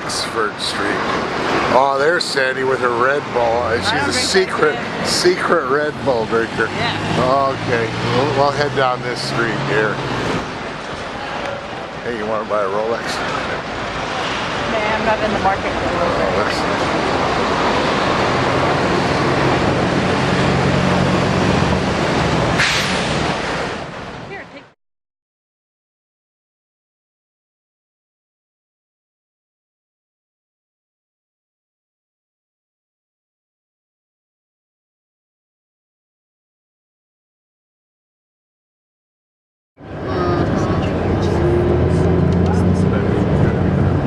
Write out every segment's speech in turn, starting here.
Oxford Street. Oh, there's Sandy with her Red Bull. She's a secret Red Bull drinker. Yeah. Okay, we'll head down this street here. Hey, you want to buy a Rolex? Nah, I'm not in the market for a Rolex.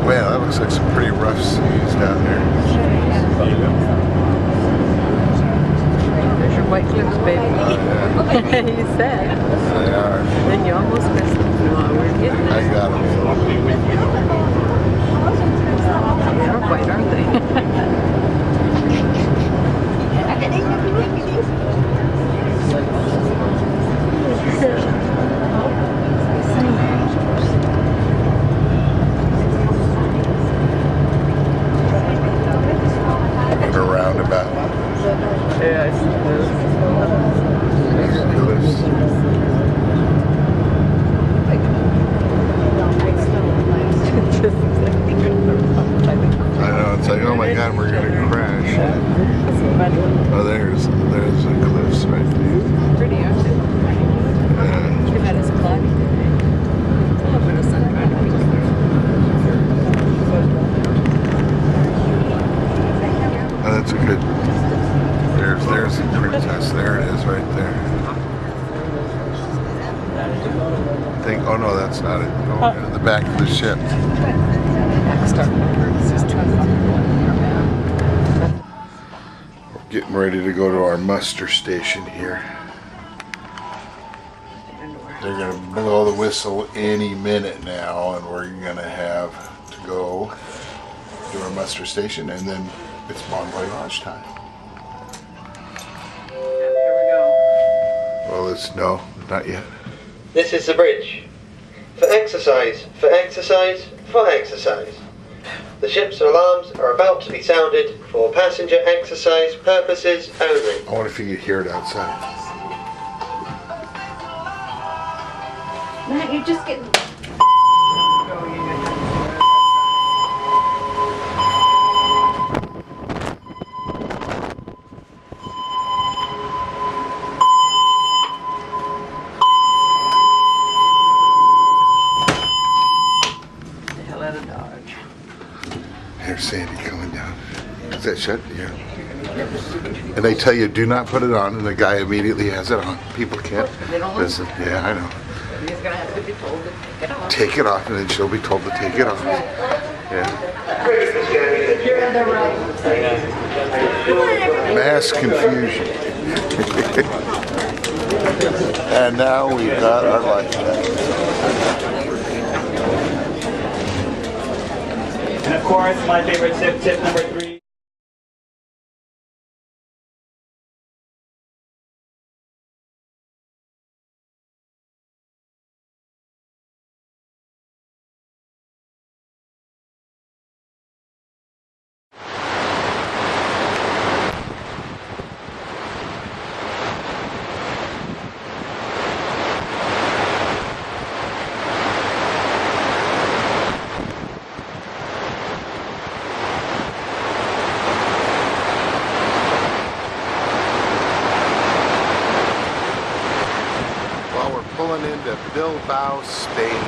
Man, that looks like some pretty rough seas down there. There's your White Cliffs, baby. You said. They are. Then you almost missed them. No, we're getting there. I got them. They're white, aren't they? A roundabout. Yeah, I I know, it's like, oh my god, we're gonna crash. Oh, there's the cliffs right there. Pretty, aren't they? Yeah. Too bad it's cloudy today. It's a little bit of sunshine. Oh, that's a good. There's the princess. There it is, right there. Oh no, that's not it. Oh, yeah, the back of the ship. We're getting ready to go to our muster station here. They're gonna blow the whistle any minute now, and we're gonna have to go to our muster station, and then it's Bon Voyage time. Here we go. Well, no, not yet. This is the bridge. For exercise, for exercise, for exercise. The ship's alarms are about to be sounded for passenger exercise purposes only. I wonder if you could hear it outside. Matt, you're just getting... There's Sandy coming down. Is that shut? Yeah. And they tell you do not put it on, and the guy immediately has it on. People can't listen. Yeah, I know. He's gonna have to be told to take it off. Take it off, and then she'll be told to take it off. Yeah. Mass confusion. And now we've got our life back. And of course, my favorite tip number 3. Pulling into Bilbao, Spain.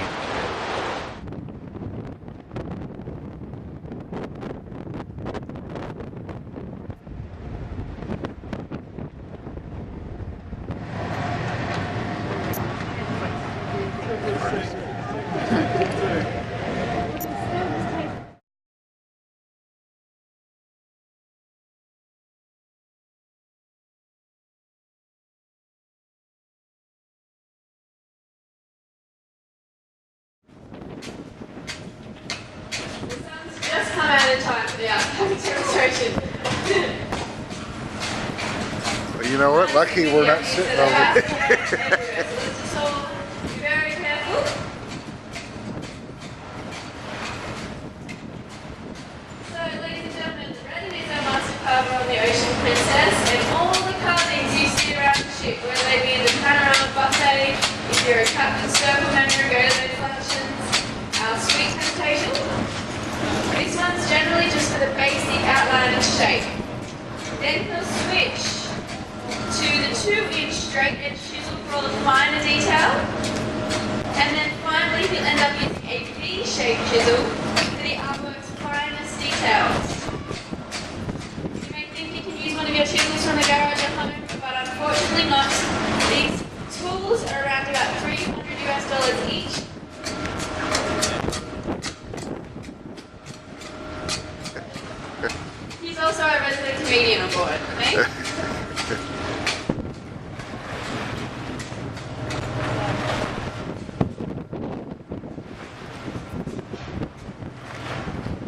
Just come out in time for the demonstration. Well, you know what? Lucky we're not sitting over here. So, be very careful. straight edge chisel for all the finer detail. And then finally you'll end up using a V-shaped chisel for the artwork's finest details. You may think you can use one of your chisels from the garage at home, but unfortunately not. These tools are around about $300 each. He's also a resident comedian on board, okay?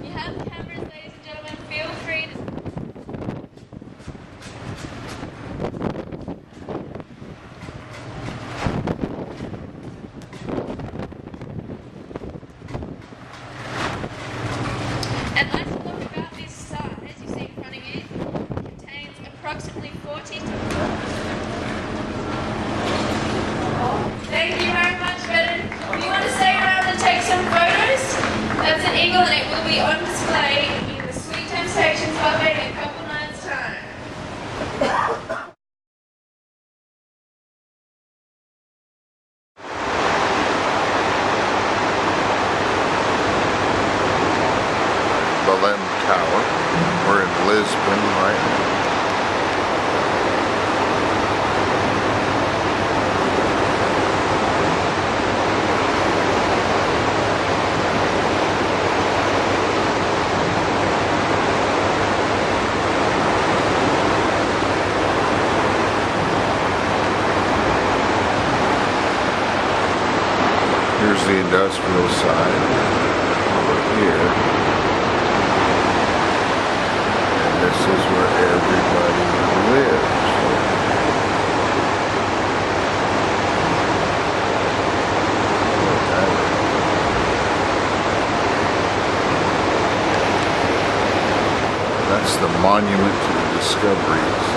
You have cameras, ladies and gentlemen. Feel free to... And let's talk about this size you see in front of you. It contains approximately 40 Thank you very much, Brennan. If you want to stay around and take some photos, that's an eagle and it will be on display in the Sweet Temptations buffet in a couple nights' time. Belém Tower. We're in Lisbon right now. Here's the industrial side over here. And this is where everybody lives. That's the monument to the discoveries.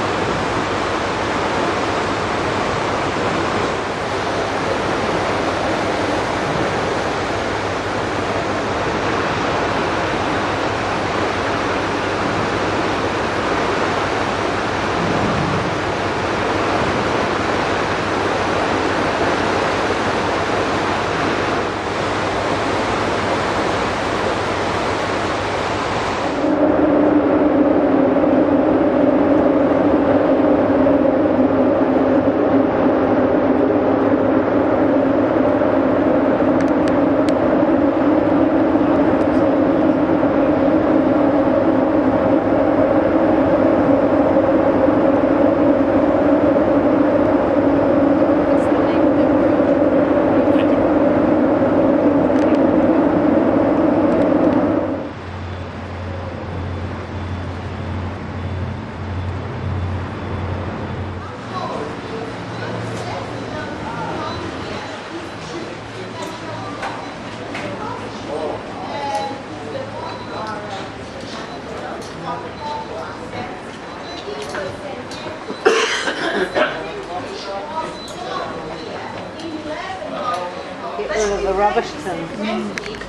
Get rid of the rubbish tin.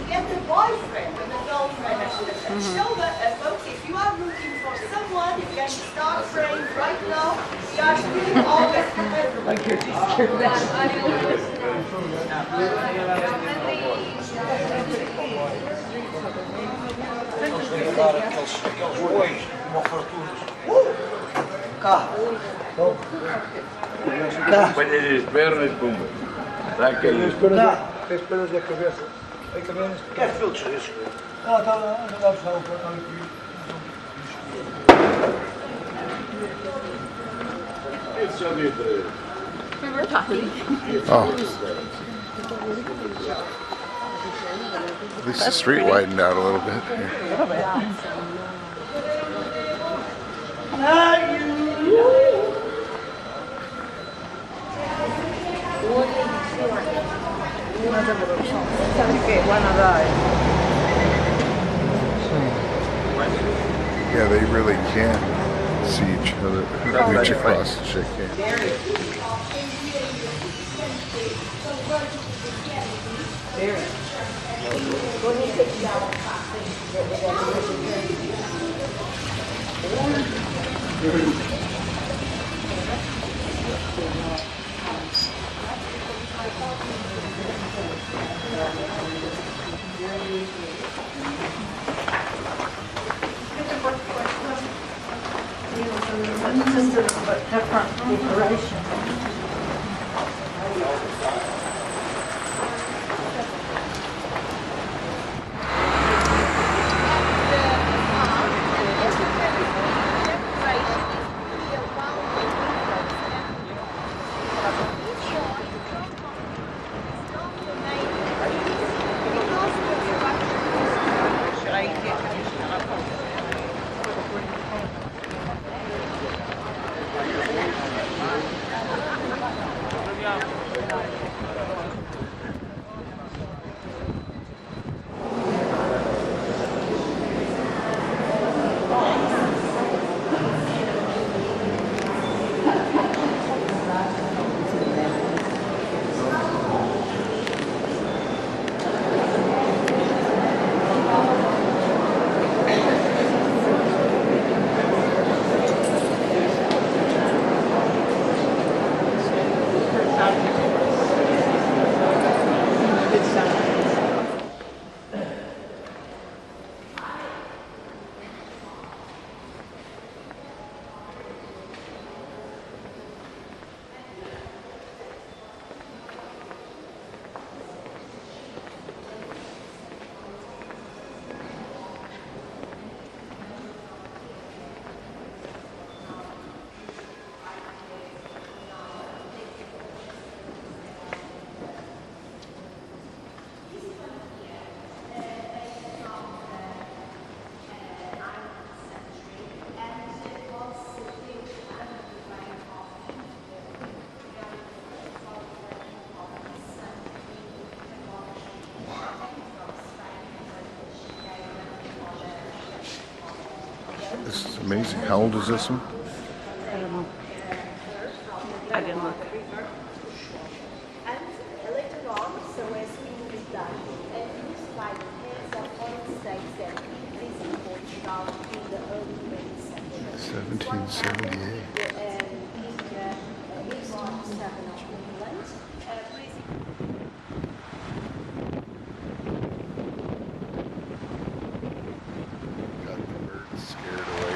Get the boyfriend and the girlfriend, and show that, look, if you are looking for someone, you can start praying right now. We are doing all that. Like you're Põe-lhe as pernas, pumba. Dá aquele... Tem pelos da cabeça. Tem cabeça. Quer filtros isso? Ah, está lá, já dá para estar aqui. Esse já deu três. Oh. At least the street widened out a little bit here. Yeah, they really can see each other, reach across and shake hands. Amazing. How old is this one? I don't know. I didn't look. And later on, so as we is done, and used by the heads of foreign states that visited Portugal in the early 20th century. 1778. Got the birds scared away.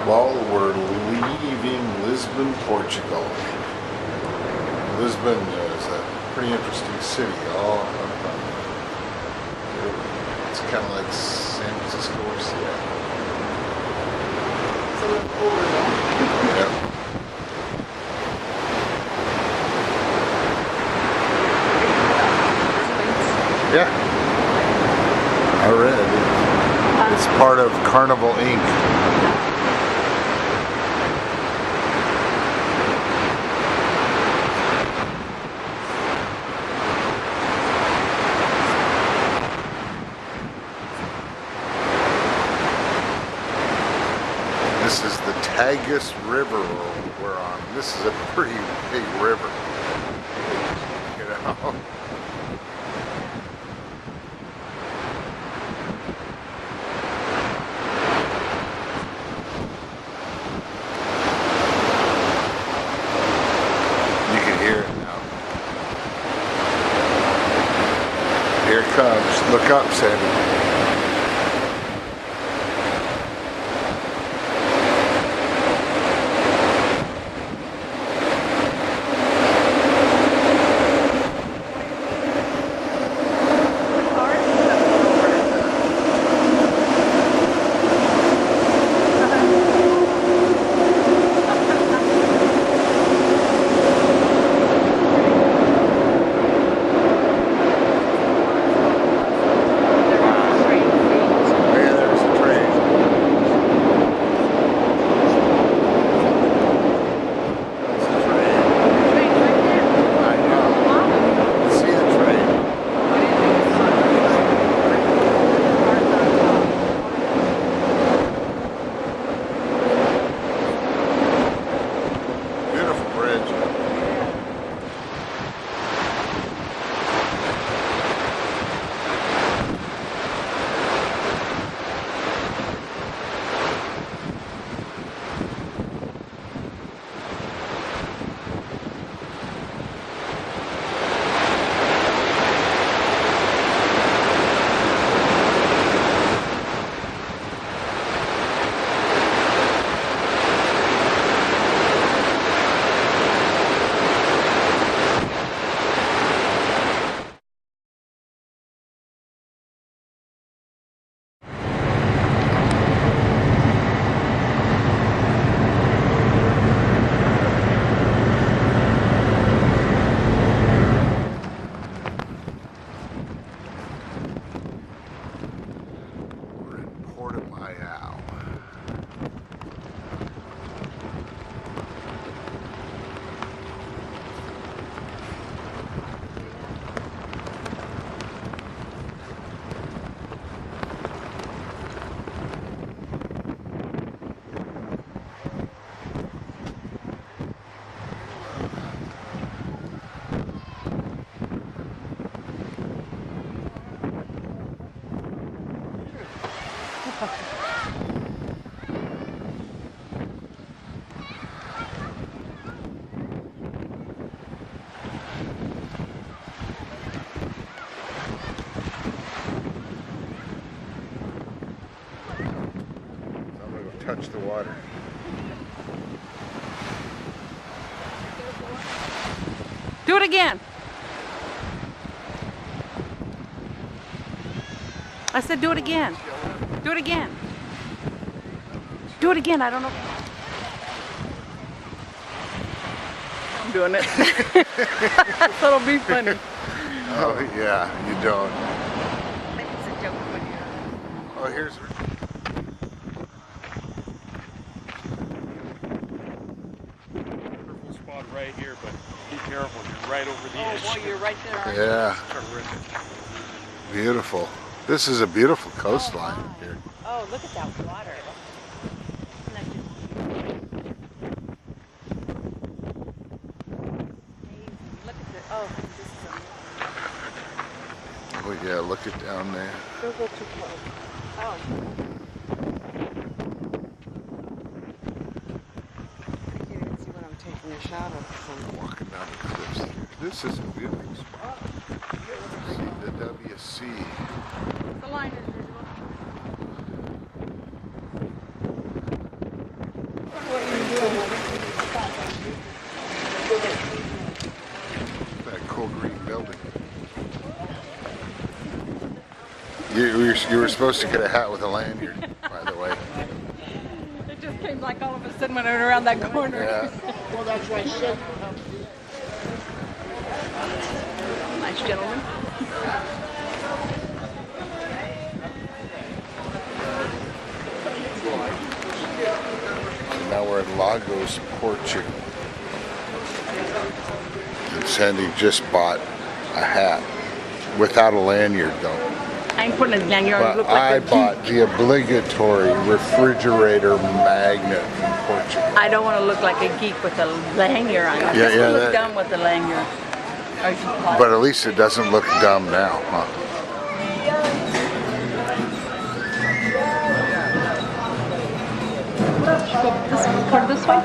Well, we're leaving Lisbon, Portugal. Lisbon is a pretty interesting city. It's kind of like San Francisco or Seattle. It's a little cooler though. Yeah. Yeah. I read it. It's part of Carnival Inc. This is the Tagus River we're on. This is a pretty big river. You know? You can hear it now. Here it comes. Look up, Sandy. Touch the water. Do it again. I said do it again. Do it again. Do it again. I don't know. I'm doing it. That'll be funny. Oh yeah, you don't. It's a joke when you're. Oh, here's. Wonderful spot right here, but be careful. You're right over the edge. Oh boy, you're right there. Aren't you? Yeah, Terrific. beautiful. This is a beautiful coastline here. Oh, look at that water. Isn't that just amazing? Look at the. Oh, this is amazing. Oh yeah, look it down there. Don't go too close. Oh. I can't even see what I'm taking a shot of. Walking down the cliffs here. This is a beautiful spot. See the WC. The line is visible. That cool green building. You were supposed to get a hat with a lanyard, by the way. It just came like all of a sudden when I went around that corner. Yeah. Well, that's right. Shit. Nice gentleman. Now we're at Lagos, Portugal. And Sandy just bought a hat without a lanyard though. I ain't putting a lanyard. But Look like I a bought the obligatory refrigerator magnet in Portugal. I don't want to look like a geek with a lanyard on. Yeah, This yeah, will look that- dumb with a lanyard. Or you call But at least it doesn't look dumb now, huh? this way.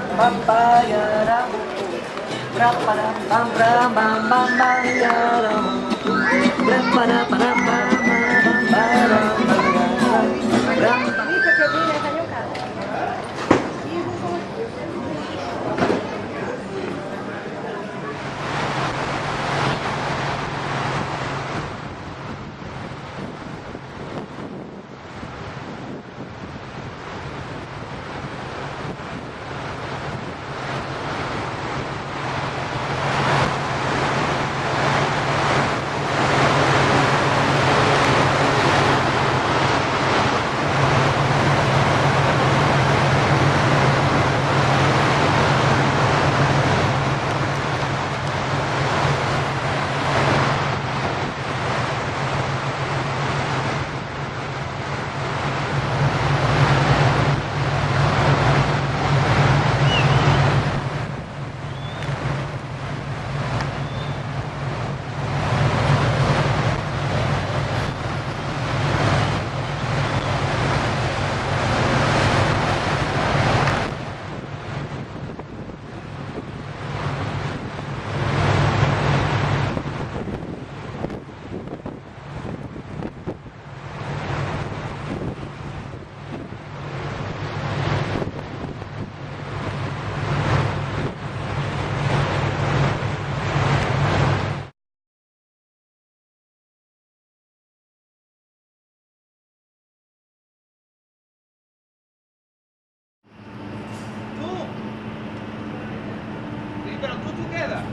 Pero tú queda.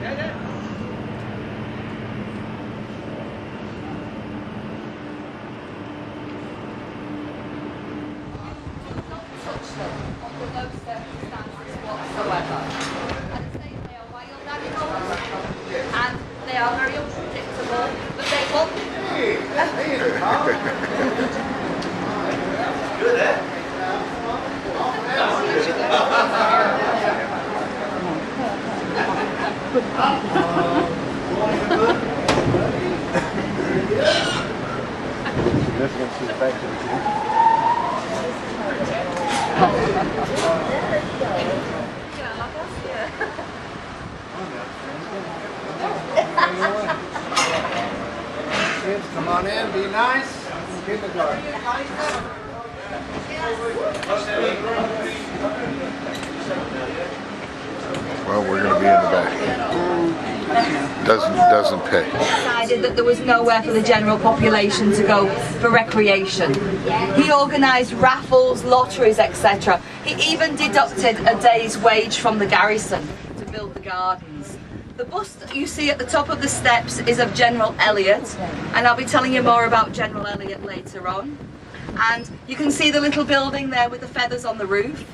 Ya, ya. And they are very unpredictable, but they will. Good, eh? Kids, come on in, be nice. Kindergarten. Well, we're going to be in the back. Doesn't pay. Decided that there was nowhere for the general population to go for recreation. He organised raffles, lotteries, etc. He even deducted a day's wage from the garrison to build the gardens. The bust you see at the top of the steps is of General Elliot, and I'll be telling you more about General Elliot later on. And you can see the little building there with the feathers on the roof.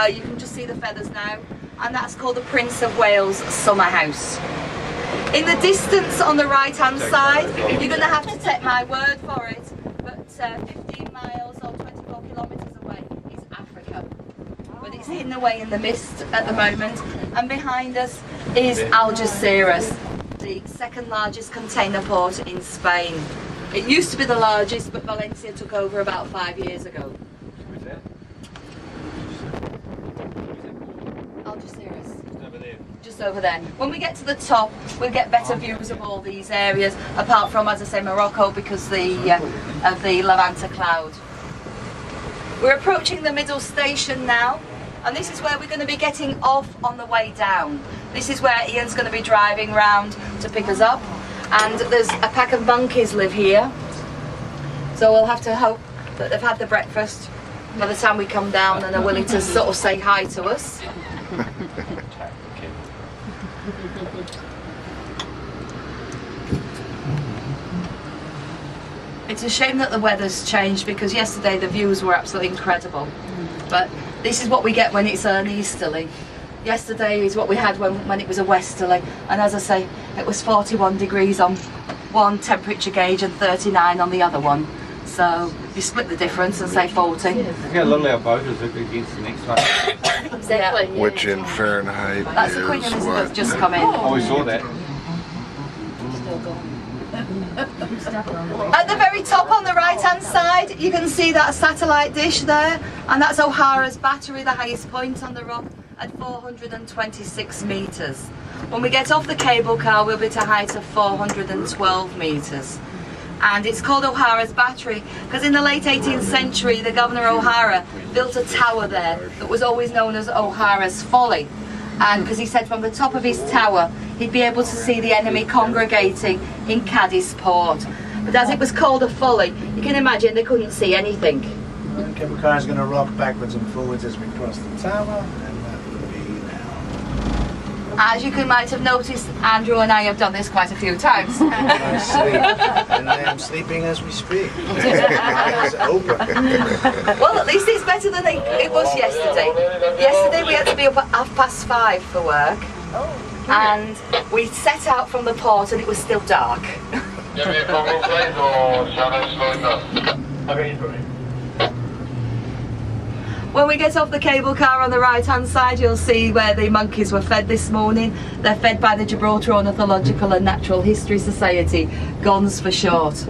You can just see the feathers now, and that's called the Prince of Wales Summer House. In the distance on the right hand side, you're going to have to take my word for it, but 15 miles or 24 kilometres away is Africa. But it's hidden away in the mist at the moment, and behind us is Algeciras, the second largest container port in Spain. It used to be the largest, but Valencia took over about 5 years ago. Algeciras. Just over there. When we get to the top, we'll get better views of all these areas, apart from, as I say, Morocco, because of the Levanta cloud. We're approaching the middle station now, and this is where we're going to be getting off on the way down. This is where Ian's going to be driving round to pick us up, and there's a pack of monkeys live here, so we'll have to hope that they've had the breakfast by the time we come down and are willing to sort of say hi to us. It's a shame that the weather's changed, because yesterday the views were absolutely incredible. But this is what we get when it's an easterly. Yesterday is what we had when it was a westerly. And as I say, it was 41 degrees on one temperature gauge and 39 on the other one. So you split the difference and say 40. Look how lovely our boat is against the next one. Exactly. Which in Fahrenheit That's the is Queen Elizabeth what? just come in. Oh, we saw that. At the very top on the right hand side, you can see that satellite dish there, and that's O'Hara's battery, the highest point on the rock at 426 metres. When we get off the cable car, we'll be at a height of 412 metres. And it's called O'Hara's battery because in the late 18th century, the Governor O'Hara built a tower there that was always known as O'Hara's Folly. And because he said from the top of his tower, he'd be able to see the enemy congregating in Cadiz port. But as it was called a folly, you can imagine they couldn't see anything. The cable car is going to rock backwards and forwards as we cross the tower, and that will be now. As you might have noticed, Andrew and I have done this quite a few times. I sleep, and I am sleeping as we speak. It's over. Well, at least it's better than it was yesterday. Yesterday we had to be up at 5:30 for work, and we set out from the port and it was still dark. When we get off the cable car on the right hand side, you'll see where the monkeys were fed this morning. They're fed by the Gibraltar Ornithological and Natural History Society, GONS for short.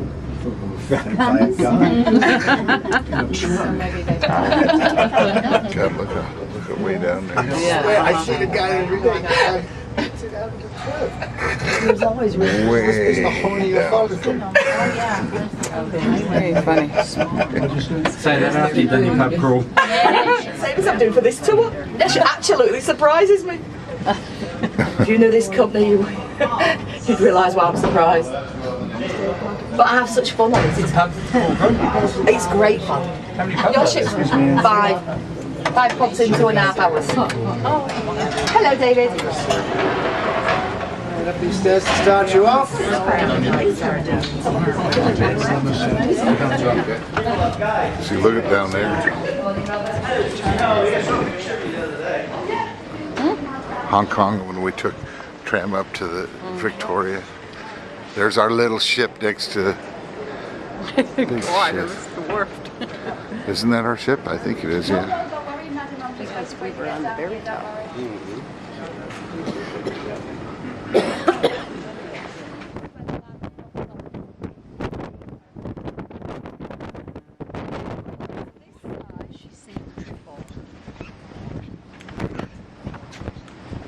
By a gun. God, look at way down there. I see the guy every day. He was always really Way it's the horny down. follicle. Very funny. Say that after you've done your pub crawl. Same as I'm doing for this tour. That absolutely surprises me. If you knew this company, you'd realise why I'm surprised. But I have such fun on it. It's great fun. Your ship's 5 pubs in 2.5 hours. Hello, David. Up these stairs to start you off. See, look at down there. Hong Kong, when we took tram up to the Victoria, there's our little ship next to the big God, ship. it was the worst. Isn't that our ship? I think it is, yeah. Because we were on the very top.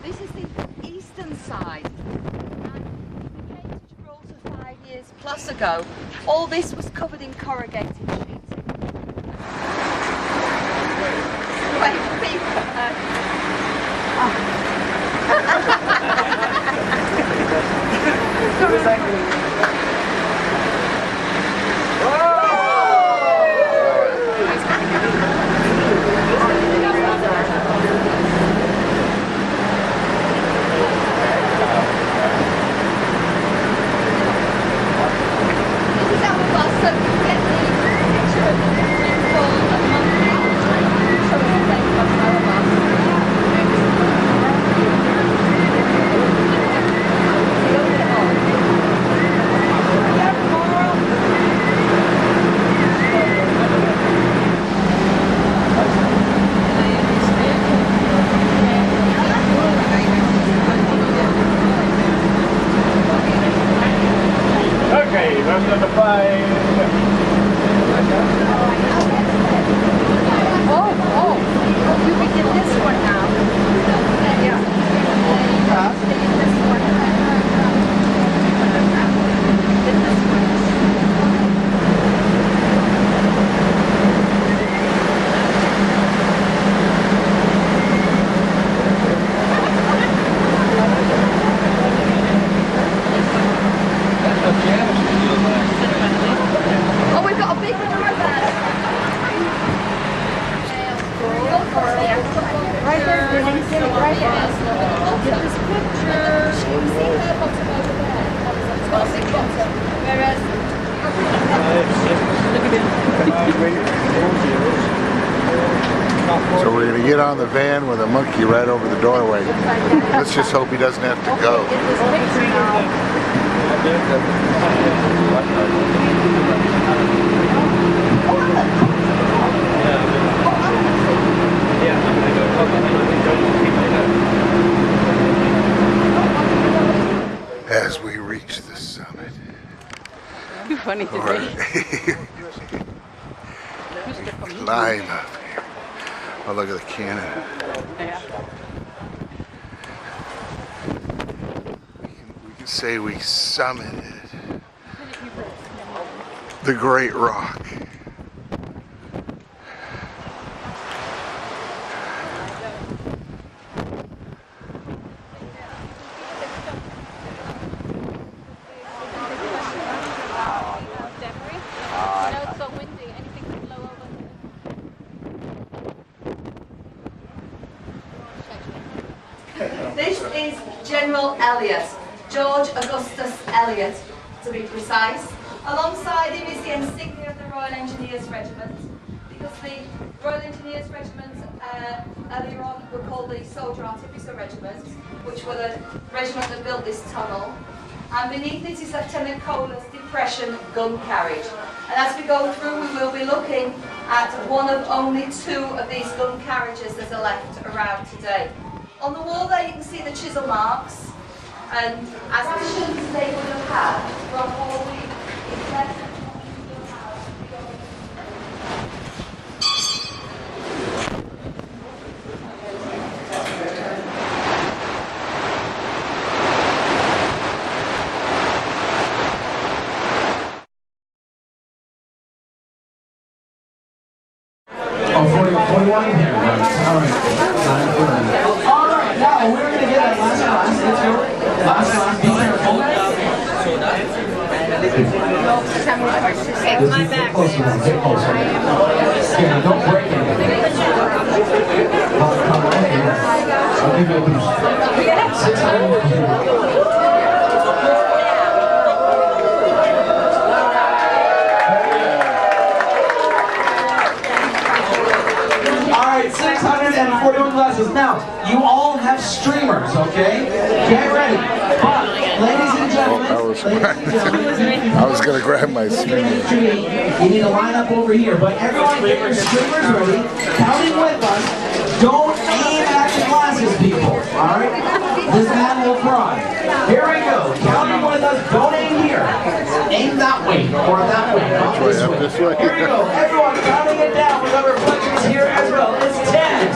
This is the eastern side. And when we came to Gibraltar 5 years plus ago, all this was covered in corrugated sheeting. So we're going to get on the van with a monkey right over the doorway. Let's just hope he doesn't have to go. As we reach the summit. Funny to me. Climb up here. Oh, look at the cannon. Yeah. We can say we summited the Great Rock. This is General Elliot, George Augustus Elliot, to be precise. Alongside him is the insignia of the Royal Engineers Regiment, because the Royal Engineers Regiment earlier on were called the Soldier Artificer Regiment, which were the regiment that built this tunnel. And beneath it is Lieutenant Kohler's depression gun carriage. And as we go through, we will be looking at one of only 2 of these gun carriages that are left around today. On the wall there you can see the chisel marks, and as rations they would have had for a whole week, it's less than Oh, 41 here, right. All right. All right, now we're going to get that last class. Let's go. Last class, be careful. It's my back. Get closer, get closer. Yeah, don't break anything. Come right here. I'll give you a boost. 600. All right, 641 glasses. Now, you all have streamers, okay? Get ready. But, ladies and gentlemen, I was going to grab my streamer. you need to line up over here. But everyone get your streamers ready. Counting with us. Don't aim at the glasses, people. All right? This man will cry. Here we go. Counting with us. Don't aim here. Aim that way or that way. Not this way. Here we go. Everyone counting it down with our reflections here as well. It's 10,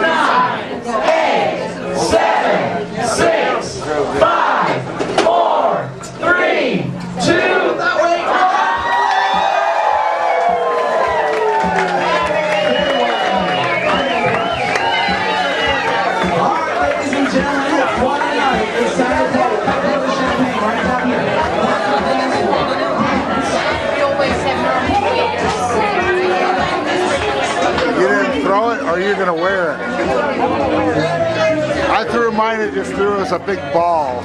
9, 8, 7, 6, 5, 4, 3, 2, that way. All right, ladies and gentlemen, what a night. It's time to pop a couple of the champagne right down here. You didn't throw it, or you're going to wear it? I threw mine and just threw us a big ball.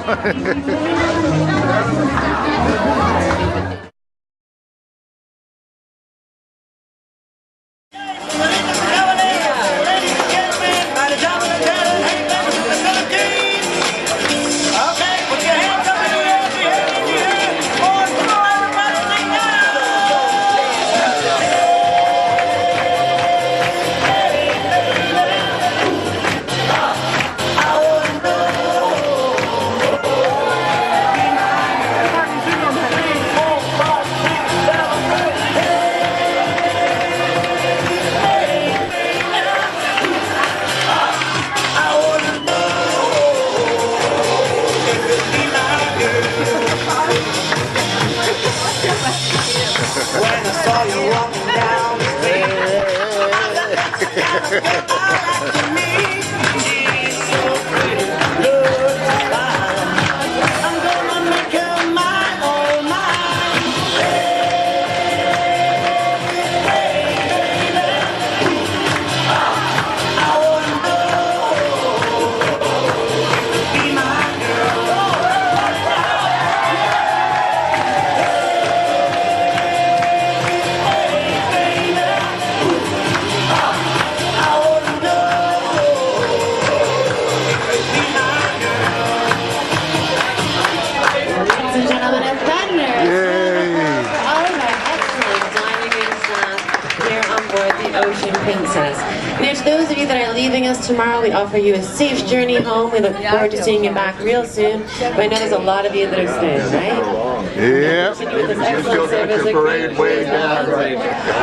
on board the Ocean Princess. And to those of you that are leaving us tomorrow, we offer you a safe journey home. We look forward to seeing you back real soon. But I know there's a lot of you that are staying, right? Yeah. Continue with this You excellent still got service. your parade way down, right?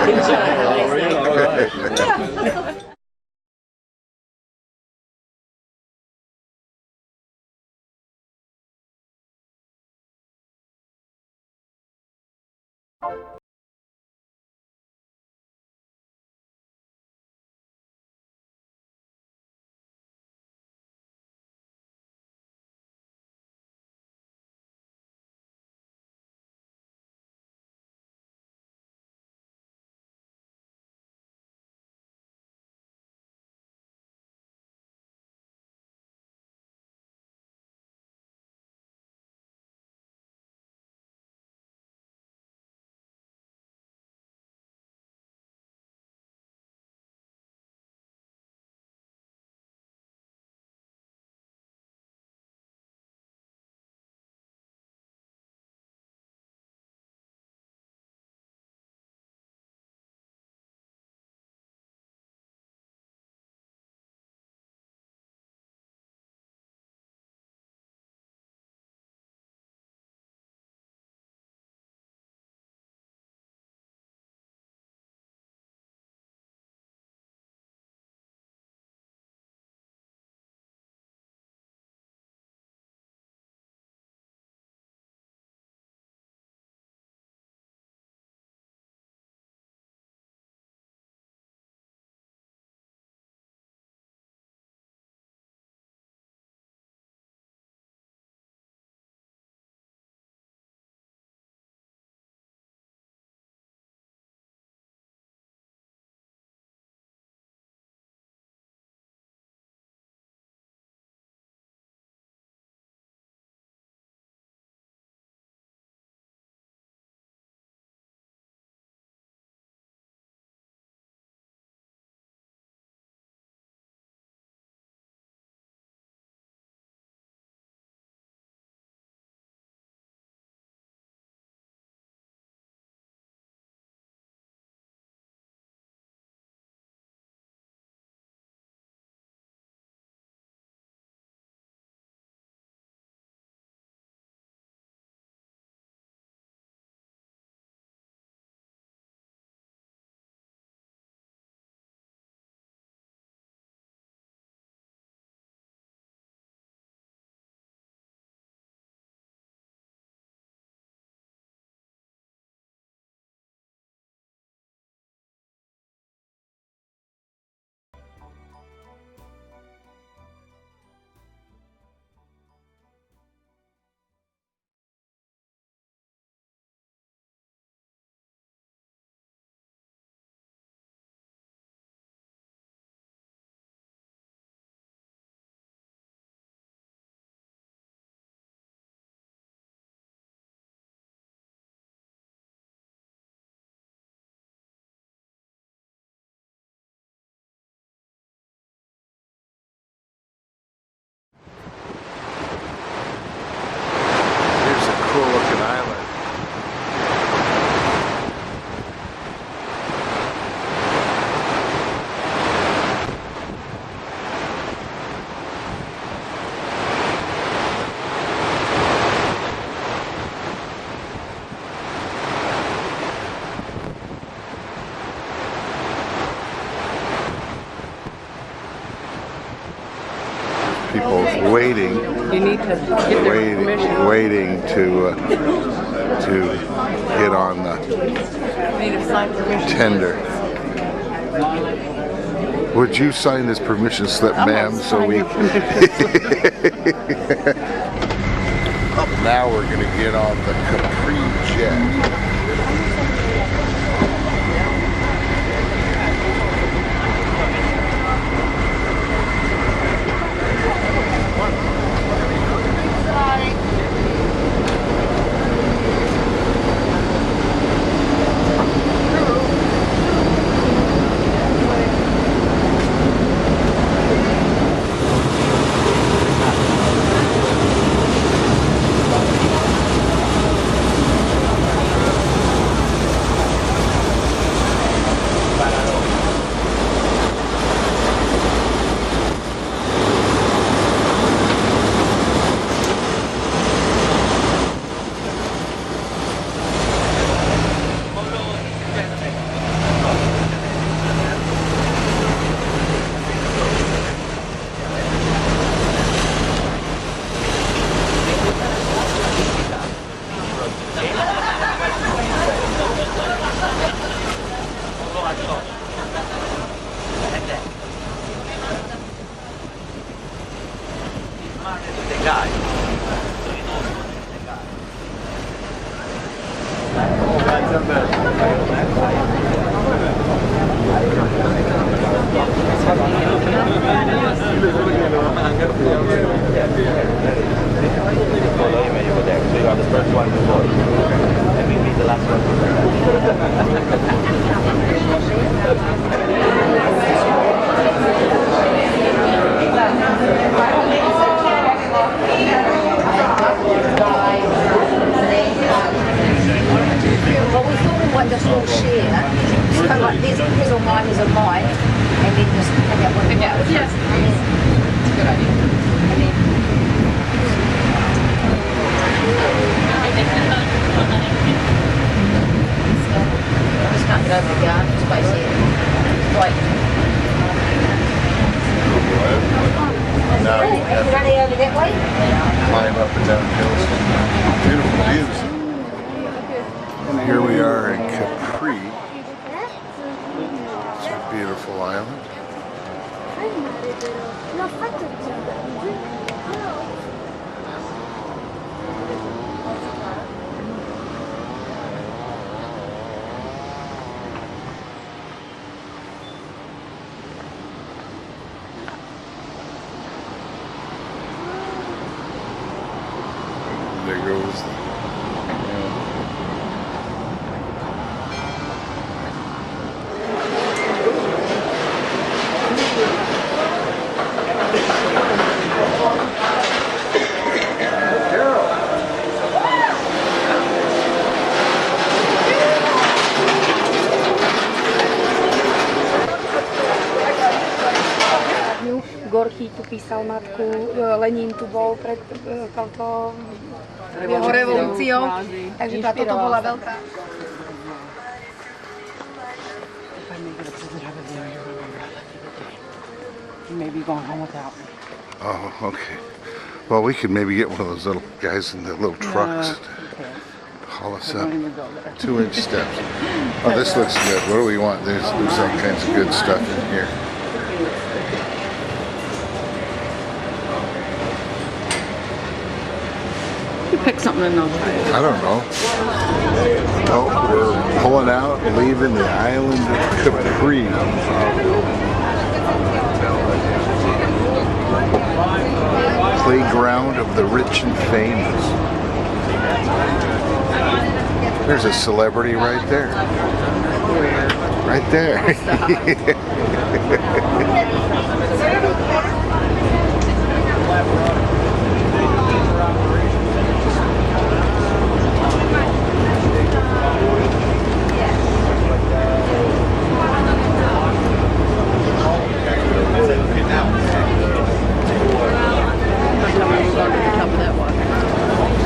Enjoy. Thanks. Here's a cool looking island. People waiting, waiting to get on the tender. Would you sign this permission slip, ma'am, so we? Now we're gonna get on the Capri jet. Well, we thought we might just all share. So like this is all mine, is all mine, and then just pick out one. Yes. It's a good idea. And then I just can't get over the garden space here. Right. Now you have Is it only over that way? to climb up and down hills. Beautiful views. And here we are in Capri. It's a beautiful island. There goes the Gorký tu písal matku, Lenin tu bol pred touto jeho revolúciou, takže toto bola veľká. Maybe going home without me. Oh, okay. Well, we could maybe get one of those little guys in the little trucks to haul us up. 2-inch steps. Oh, this looks good. What do we want? There's all kinds of good stuff in here. You pick something in those. I don't know. Oh, we're pulling out, leaving the island of Capri. Playground of the rich and famous. There's a celebrity right there. Right there.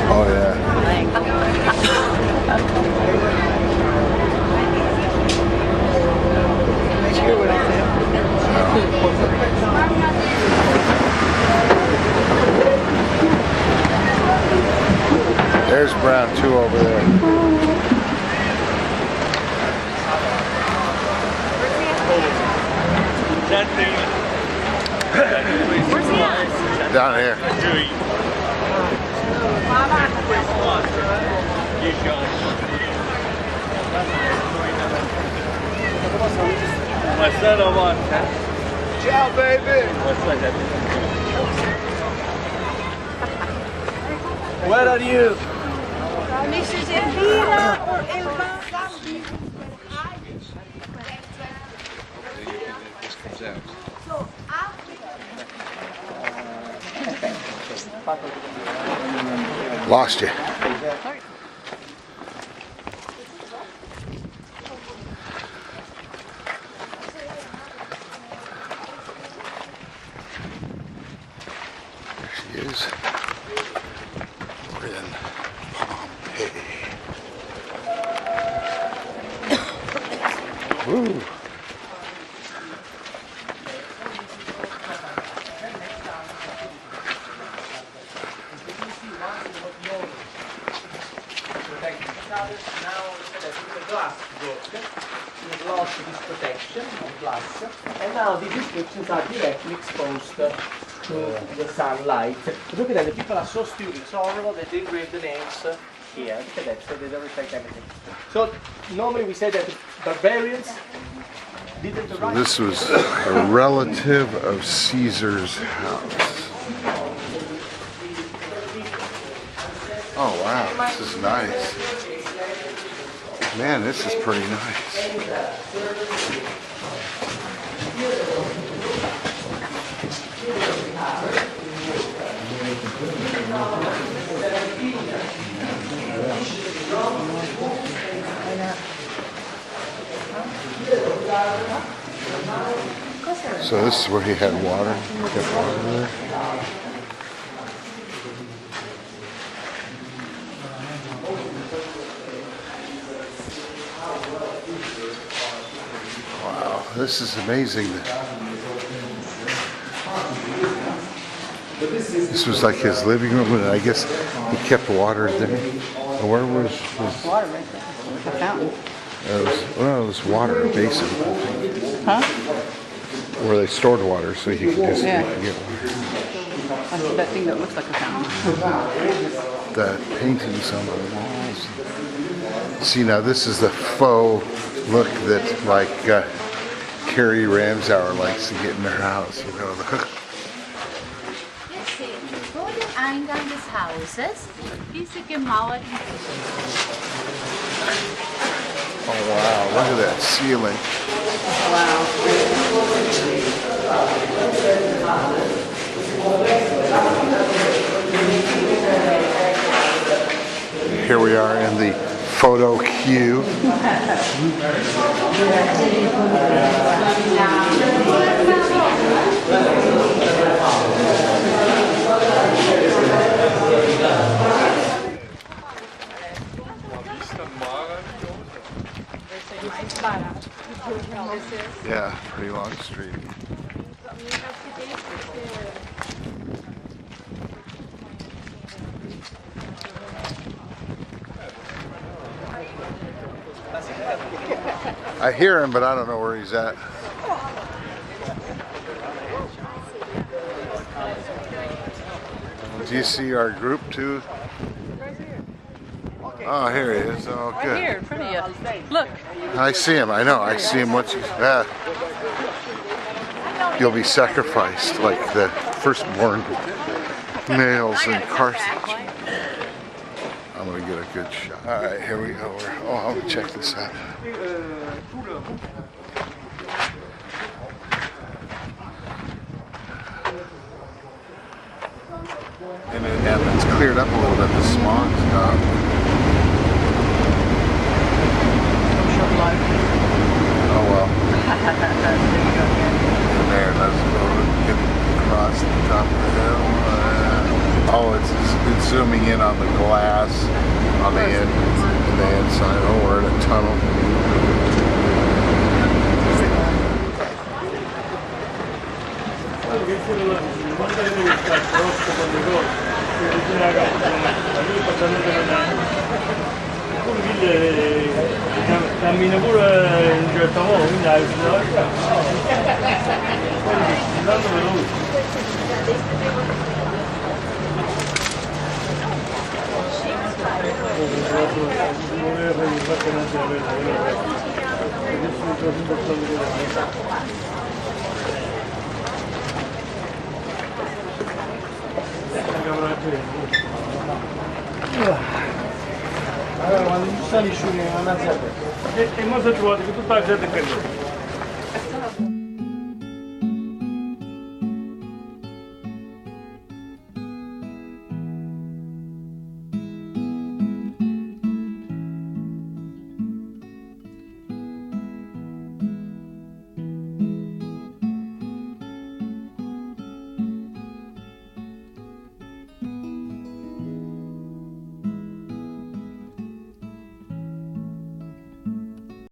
Oh yeah. There's Brown 2 over there. Where's he at? Down here. Ciao, baby. Where are you? Mrs. Elvira or Elva Gandhi. Lost you. There she is. We're in Pompeii. Woo. reflection of glass, and now these descriptions are directly exposed to the sunlight. Look at that, the people are so stupid, so horrible that they engrave the names here. Look at that, so they don't reflect anything. So normally we say that the barbarians didn't So write. this was a relative of Caesar's house. Oh wow, this is nice. Man, this is pretty nice. So this is where he had water. He kept water there. Wow, this is amazing. This was like his living room, and I guess he kept water there. Where was his? Water right there. Like a fountain. It was water, a basin. Huh? Where they stored water, so you could just Yeah. get water. That's that thing that looks like a fountain. The paintings on the walls. See, now this is the faux look that like Carrie Ramsauer likes to get in her house. You know, Jetzt vor dem Eingang des Hauses diese gemauerten oh wow, look at that ceiling. Here we are in the photo queue. Yeah, pretty long street. I hear him, but I don't know where he's at. Do you see our group too? Oh, here he is. Oh, good. Right here in front of you. Look. I see him. I know. I see him once he's you'll be sacrificed like the firstborn males in Carthage. I'm gonna get a good shot. All right, here we go. Oh, I'm gonna check this out. And it's cleared up a little bit. The smog's gone. Oh well. And there, let's go get across the top of the hill. Oh, it's zooming in on the glass on the inside. Oh, we're in a tunnel. Cammina pure in un certo modo, quindi hai tanto veloce. Allora, quando ci sta lisciuto, non ha e mo si è trovato che tutta la gente è caduta.